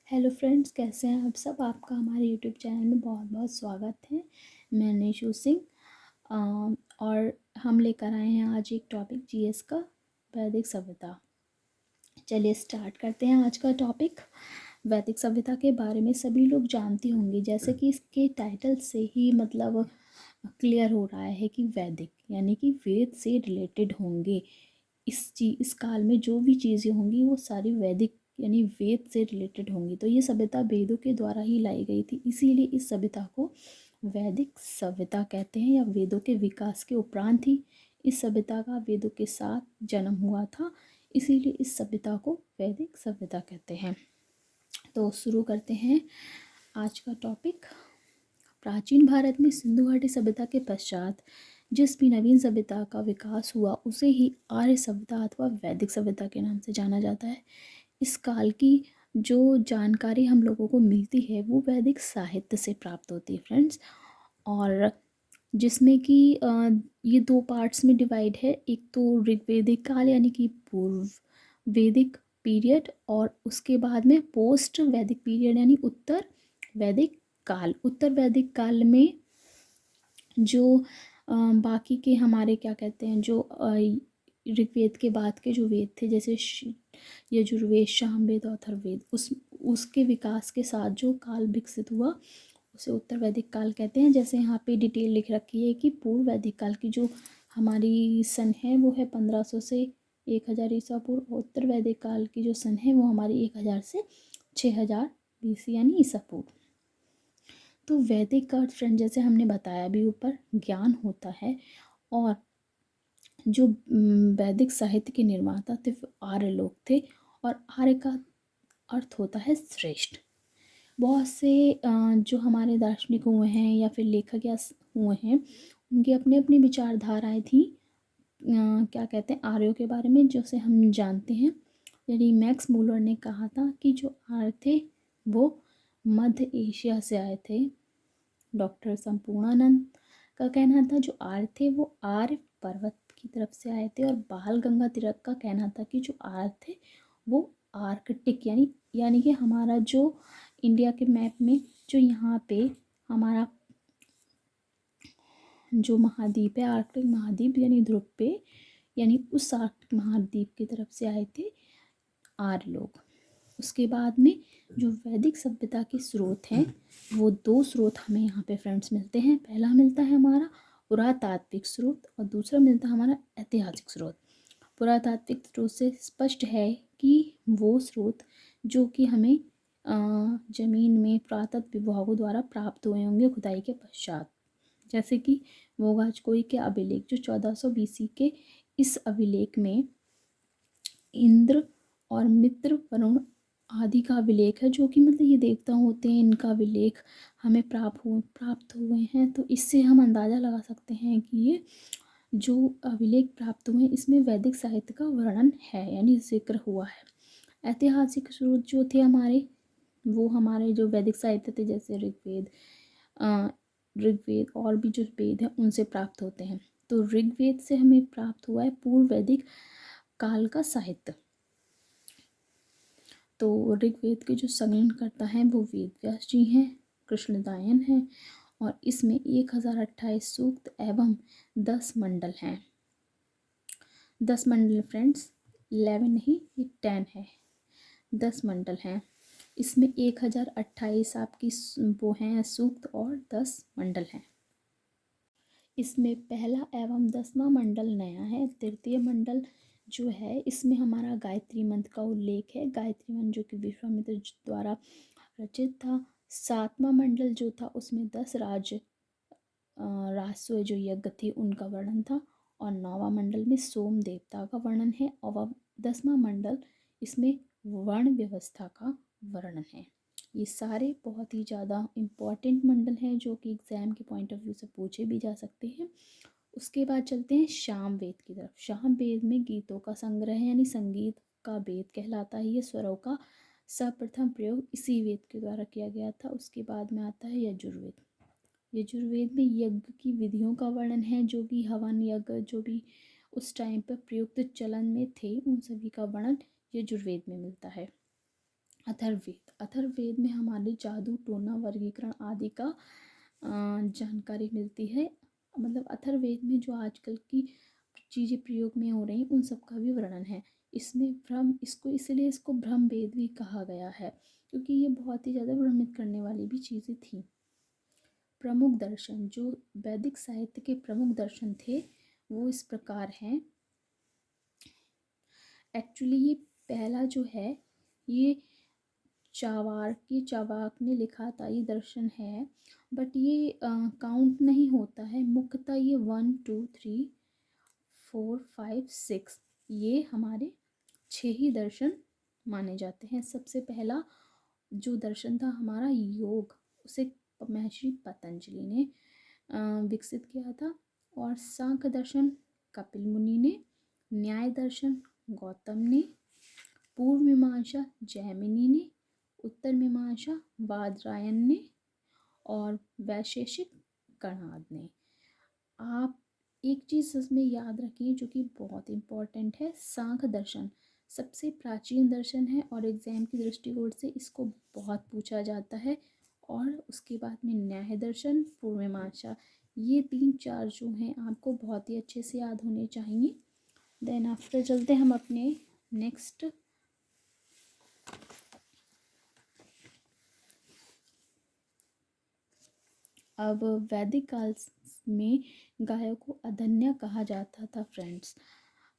Hello friends, कैसे हैं आप सब। आपका हमारे यूट्यूब चैनल में बहुत बहुत स्वागत है। मैं निशु सिंह और हम लेकर आए हैं आज एक टॉपिक जीएस का, वैदिक सभ्यता। चलिए स्टार्ट करते हैं आज का टॉपिक। वैदिक सभ्यता के बारे में सभी लोग जानते होंगे, जैसे कि इसके टाइटल से ही मतलब क्लियर हो रहा है कि वैदिक यानी कि वेद से रिलेटेड होंगे। इस काल में जो भी चीज़ें होंगी वो सारी वैदिक यानी वेद से रिलेटेड होंगी। तो ये सभ्यता वेदों के द्वारा ही लाई गई थी, इसीलिए इस सभ्यता को वैदिक सभ्यता कहते हैं, या वेदों के विकास के उपरांत ही इस सभ्यता का वेदों के साथ जन्म हुआ था, इसीलिए इस सभ्यता को वैदिक सभ्यता कहते हैं। तो शुरू करते हैं आज का टॉपिक। प्राचीन भारत में सिंधु घाटी सभ्यता के पश्चात जिस भी नवीन सभ्यता का विकास हुआ उसे ही आर्य सभ्यता अथवा वैदिक सभ्यता के नाम से जाना जाता है। इस काल की जो जानकारी हम लोगों को मिलती है वो वैदिक साहित्य से प्राप्त होती है फ्रेंड्स, और जिसमें कि ये दो पार्ट्स में डिवाइड है। एक तो ऋग्वेदिक काल यानी कि पूर्व वैदिक पीरियड, और उसके बाद में पोस्ट वैदिक पीरियड यानी उत्तर वैदिक काल। उत्तर वैदिक काल में जो बाकी के हमारे क्या कहते हैं, जो ऋग्वेद के बाद के जो वेद थे, जैसे यजुर्वेद, सामवेद, अथर्ववेद, उसके विकास के साथ जो काल विकसित हुआ उसे उत्तर वैदिक काल कहते हैं। जैसे यहाँ पे डिटेल लिख रखी है कि पूर्व वैदिक काल की जो हमारी सन है वो है 1500 से 1000 ईसा पूर्व। उत्तर वैदिक काल की जो सन है वो हमारी 1000 से 6000 बीसी यानी ईसा पूर्व। तो वैदिक का फ्रेंड जैसे हमने बताया भी ऊपर, ज्ञान होता है, और जो वैदिक साहित्य के निर्माता थे वो आर्य लोग थे, और आर्य का अर्थ होता है श्रेष्ठ। बहुत से जो हमारे दार्शनिक हुए हैं या फिर लेखक या हुए हैं, उनकी अपनी अपनी विचारधाराएं थी क्या कहते हैं आर्यों के बारे में, जैसे हम जानते हैं। यानी मैक्स मूलर ने कहा था कि जो आर्य थे वो मध्य एशिया से आए थे। डॉक्टर संपूर्णानंद का कहना था जो आर्य थे वो आर्य पर्वत की तरफ से आए थे, और बाल गंगा तिलक का कहना था कि जो आर्य थे वो आर्कटिक यानी कि हमारा जो इंडिया के मैप में जो यहाँ पे हमारा जो महाद्वीप है आर्कटिक महाद्वीप यानी ध्रुव पे, यानी उस आर्कटिक महाद्वीप की तरफ से आए थे आर्य लोग। उसके बाद में जो वैदिक सभ्यता के स्रोत हैं वो दो स्रोत हमें यहाँ पे फ्रेंड्स मिलते हैं। पहला मिलता है हमारा पुरातात्विक स्रोत, और दूसरा मिलता है हमारा ऐतिहासिक स्रोत। पुरातात्विक स्रोत से स्पष्ट है कि वो स्रोत जो कि हमें जमीन में पुरातत्व विभागों द्वारा प्राप्त हुए होंगे खुदाई के पश्चात, जैसे कि मोगाजकोई के अभिलेख जो 1400 बीसी के, इस अभिलेख में इंद्र और मित्र वरुण आदि का अभिलेख है, जो कि मतलब ये देवता होते हैं, इनका अभिलेख हमें प्राप्त हुए हैं। तो इससे हम अंदाज़ा लगा सकते हैं कि ये जो अभिलेख प्राप्त हुए हैं इसमें वैदिक साहित्य का वर्णन है यानी जिक्र हुआ है। ऐतिहासिक स्रोत जो थे हमारे, वो हमारे जो वैदिक साहित्य थे जैसे ऋग्वेद और भी जो वेद हैं उनसे प्राप्त होते हैं। तो ऋग्वेद से हमें प्राप्त हुआ है पूर्व वैदिक काल का साहित्य। तो ऋग्वेद के जो संकलनकर्ता हैं वो वेद व्यास जी हैं, कृष्णदायन हैं, और इसमें 1028 सूक्त एवं 10 मंडल हैं। 10 मंडल फ्रेंड्स, 11 नहीं, ये 10 है, 10 मंडल हैं। इसमें 1028 आपकी वो हैं सूक्त और 10 मंडल हैं। इसमें पहला एवं 10वां मंडल नया है। तृतीय मंडल जो है इसमें हमारा गायत्री मंत्र का उल्लेख है। गायत्री मंत्र जो कि विश्वामित्र द्वारा रचित था। 7वां मंडल जो था उसमें 10 राजस्व जो यज्ञ थे उनका वर्णन था, और 9वां मंडल में सोम देवता का वर्णन है, और 10वां मंडल इसमें वर्ण व्यवस्था का वर्णन है। ये सारे बहुत ही ज़्यादा इम्पॉर्टेंट मंडल हैं जो कि एग्ज़ाम के पॉइंट ऑफ व्यू से पूछे भी जा सकते हैं। उसके बाद चलते हैं शाम वेद की तरफ। शाम वेद में गीतों का संग्रह है यानी संगीत का वेद कहलाता है। ये स्वरों का सर्वप्रथम प्रयोग इसी वेद के द्वारा किया गया था। उसके बाद में आता है यजुर्वेद। यजुर्वेद में यज्ञ की विधियों का वर्णन है, जो कि हवन यज्ञ जो भी उस टाइम पर प्रयुक्त चलन में थे उन सभी का वर्णन यजुर्वेद में मिलता है। अथर्ववेद में हमारे जादू, टोना, वर्गीकरण आदि का जानकारी मिलती है। मतलब अथर्ववेद में जो आजकल की चीज़ें प्रयोग में हो रही उन सब का भी वर्णन है। इसमें इसको ब्रह्म वेद भी कहा गया है, क्योंकि ये बहुत ही ज़्यादा भ्रमित करने वाली भी चीज़ें थी। प्रमुख दर्शन, जो वैदिक साहित्य के प्रमुख दर्शन थे वो इस प्रकार हैं। एक्चुअली ये पहला जो है ये चावाक ने लिखा था, ये दर्शन है, बट ये काउंट नहीं होता है। मुख्यतः ये 1 2 3 4 5 6 ये हमारे 6 ही दर्शन माने जाते हैं। सबसे पहला जो दर्शन था हमारा योग, उसे महर्षि पतंजलि ने विकसित किया था। और सांख्य दर्शन कपिल मुनि ने, न्याय दर्शन गौतम ने, पूर्व मीमांसा जैमिनी ने, उत्तर मीमांसा बादरायण ने और वैशेषिक कणाद ने। आप एक चीज़ इसमें याद रखिए जो कि बहुत इम्पोर्टेंट है, सांख्य दर्शन सबसे प्राचीन दर्शन है और एग्जाम की दृष्टिकोण से इसको बहुत पूछा जाता है। और उसके बाद में न्याय दर्शन, पूर्व मीमांसा, ये 3 4 जो हैं आपको बहुत ही अच्छे से याद होने चाहिए। देन आफ्टर चलते हम अपने नेक्स्ट। अब वैदिक काल में गायों को अधन्य कहा जाता था फ्रेंड्स।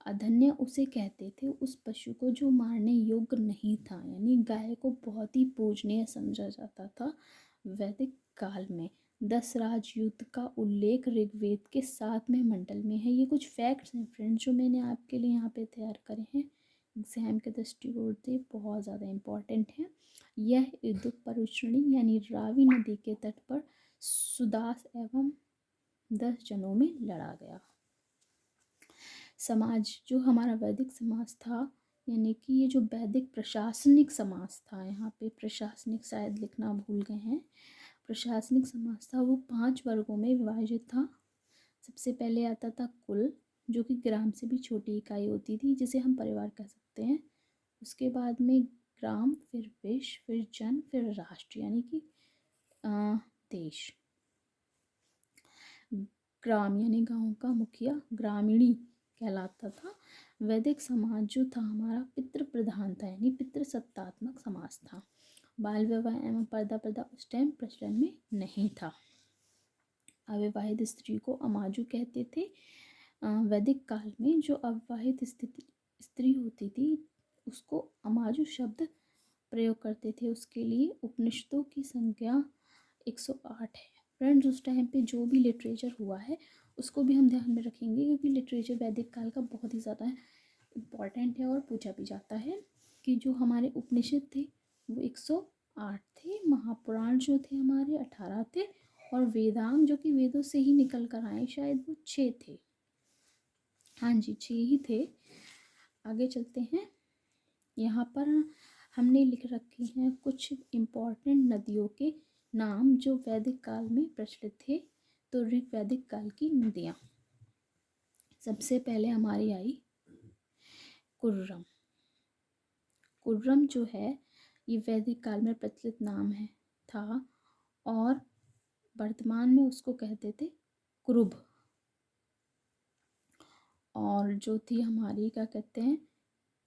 अधन्य उसे कहते थे उस पशु को जो मारने योग्य नहीं था, यानी गाय को बहुत ही पूजनीय समझा जाता था वैदिक काल में। 10 राजयुद्ध का उल्लेख ऋग्वेद के 7वें मंडल में है। ये कुछ फैक्ट्स हैं फ्रेंड्स जो मैंने आपके लिए यहाँ पे तैयार करे हैं, एग्जाम के दृष्टिकोण से बहुत ज़्यादा इम्पॉर्टेंट है। यह युद्ध परुष्णी यानी रावी नदी के तट पर सुदास एवं 10 जनों में लड़ा गया। समाज जो हमारा वैदिक समाज था, यानी कि ये जो वैदिक प्रशासनिक समाज था, यहाँ पे प्रशासनिक शायद लिखना भूल गए हैं, प्रशासनिक समाज था वो 5 वर्गों में विभाजित था। सबसे पहले आता था कुल, जो कि ग्राम से भी छोटी इकाई होती थी, जिसे हम परिवार कह सकते हैं। उसके बाद में ग्राम, फिर विश्व, फिर जन, फिर राष्ट्र यानी कि देश। ग्राम यानी गांव का मुखिया ग्रामीणी कहलाता था। वैदिक समाज जो था हमारा पितृ प्रधान था, यानी पितृ सत्तात्मक समाज था। बाल विवाह एवं पर्दा प्रथा उस टाइम प्रचलन में नहीं था। अविवाहित स्त्री को अमाजु कहते थे। वैदिक काल में जो अविवाहित स्त्री होती थी उसको अमाजु शब्द प्रयोग करते थे। उसके लिए उपनिषदों की संख्या 108 है। फ्रेंड्स उस टाइम पे जो भी लिटरेचर हुआ है उसको भी हम ध्यान में रखेंगे, क्योंकि लिटरेचर वैदिक काल का बहुत ही ज़्यादा इम्पॉर्टेंट है और पूछा भी जाता है। कि जो हमारे उपनिषद थे वो 108 थे, महापुराण जो थे हमारे 18 थे, और वेदांग जो कि वेदों से ही निकल कर आए शायद वो 6 थे। हाँ जी 6 ही थे। आगे चलते हैं। यहाँ पर हमने लिख रखे हैं कुछ इम्पॉर्टेंट नदियों के नाम जो वैदिक काल में प्रचलित थे। तो ऋग्वैदिक काल की नदियाँ, सबसे पहले हमारी आई कुर्रम। कुर्रम जो है ये वैदिक काल में प्रचलित नाम है था, और वर्तमान में उसको कहते थे कुरुब। और जो थी हमारी क्या कहते हैं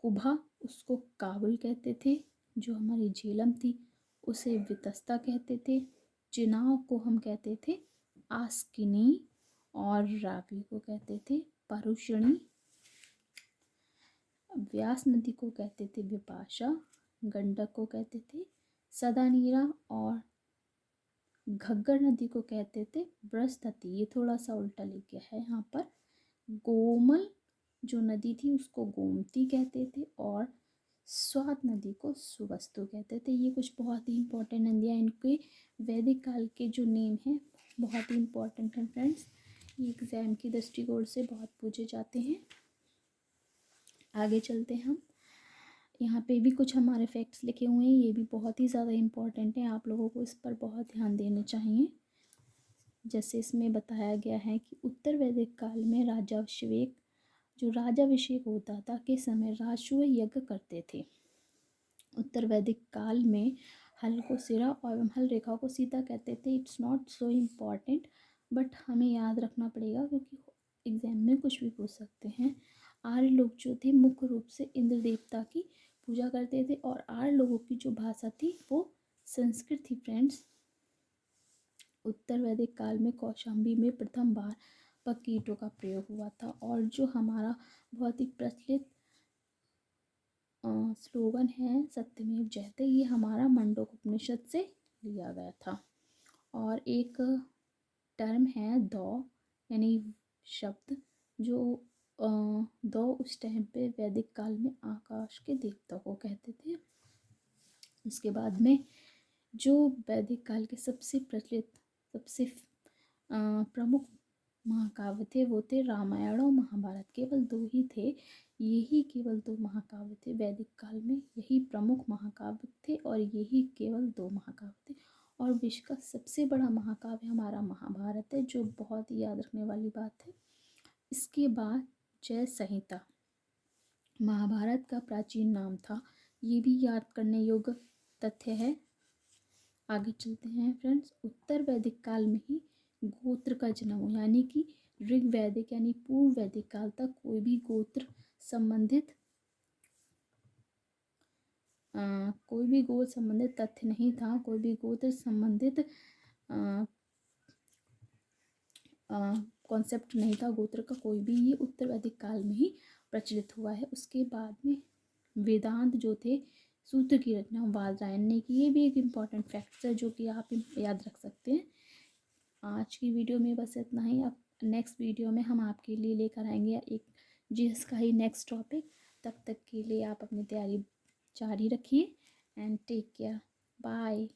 कुभा, उसको काबुल कहते थे। जो हमारी झेलम थी उसे वितस्ता कहते थे। चिनाव को हम कहते थे आस्किनी, और रावी को कहते थे परुषणी। व्यास नदी को कहते थे विपाशा। गंडक को कहते थे सदानीरा, और घग्गर नदी को कहते थे बृहस्पति। ये थोड़ा सा उल्टा लिख गया है यहाँ पर। गोमल जो नदी थी उसको गोमती कहते थे, और स्वात नदी को सुवस्तु कहते थे। ये कुछ बहुत ही इंपॉर्टेंट नदियाँ, इनके वैदिक काल के जो नेम हैं बहुत ही इंपॉर्टेंट हैं फ्रेंड्स। ये एग्ज़ाम की दृष्टिकोण से बहुत पूछे जाते हैं। आगे चलते हैं हम। यहाँ पे भी कुछ हमारे फैक्ट्स लिखे हुए हैं, ये भी बहुत ही ज़्यादा इम्पॉर्टेंट है, आप लोगों को इस पर बहुत ध्यान देना चाहिए। जैसे इसमें बताया गया है कि उत्तर वैदिक काल में राजाभिषेक होता था के समय राजसूय यज्ञ करते थे। उत्तर वैदिक काल में हल को सिरा और हल रेखा को सीधा कहते थे। It's not so important, but हमें याद रखना पड़ेगा क्योंकि एग्जाम में कुछ भी पूछ सकते हैं। आर्य लोग जो थे मुख्य रूप से इंद्र देवता की पूजा करते थे और आर्य लोगों की जो भाषा थी वो संस्कृत थी फ्रेंड्स। उत्तर वैदिक काल में कौशाम्बी में प्रथम बार पक्की ईंटों का प्रयोग हुआ था। और जो हमारा बहुत ही प्रचलित स्लोगन है सत्यमेव जयते, ये हमारा मंडोक उपनिषद से लिया गया था। और एक टर्म है दौ, यानी शब्द, जो दौ उस टाइम पे वैदिक काल में आकाश के देवता को कहते थे। इसके बाद में जो वैदिक काल के सबसे प्रचलित सबसे प्रमुख महाकाव्य थे वो थे रामायण और महाभारत। केवल दो ही थे, यही केवल दो महाकाव्य थे वैदिक काल में, यही प्रमुख महाकाव्य थे और यही केवल दो महाकाव्य थे। और विश्व का सबसे बड़ा महाकाव्य हमारा महाभारत है, जो बहुत ही याद रखने वाली बात है। इसके बाद जय संहिता महाभारत का प्राचीन नाम था, ये भी याद करने योग्य तथ्य है। आगे चलते हैं फ्रेंड्स। उत्तर वैदिक काल में ही गोत्र का जन्म हुआ, यानी कि ऋग वैदिक यानी पूर्व वैदिक काल तक कोई भी गोत्र संबंधित तथ्य नहीं था, कोई भी गोत्र संबंधित कॉन्सेप्ट नहीं था गोत्र का कोई भी। ये उत्तर वैदिक काल में ही प्रचलित हुआ है। उसके बाद में वेदांत जो थे सूत्र की रचना वादरायण ने की, ये भी एक इम्पॉर्टेंट फैक्ट है जो कि आप याद रख सकते हैं। आज की वीडियो में बस इतना ही। अब नेक्स्ट वीडियो में हम आपके लिए लेकर आएंगे एक जीएस का ही नेक्स्ट टॉपिक। तब तक के लिए आप अपनी तैयारी जारी रखिए एंड टेक केयर, बाय।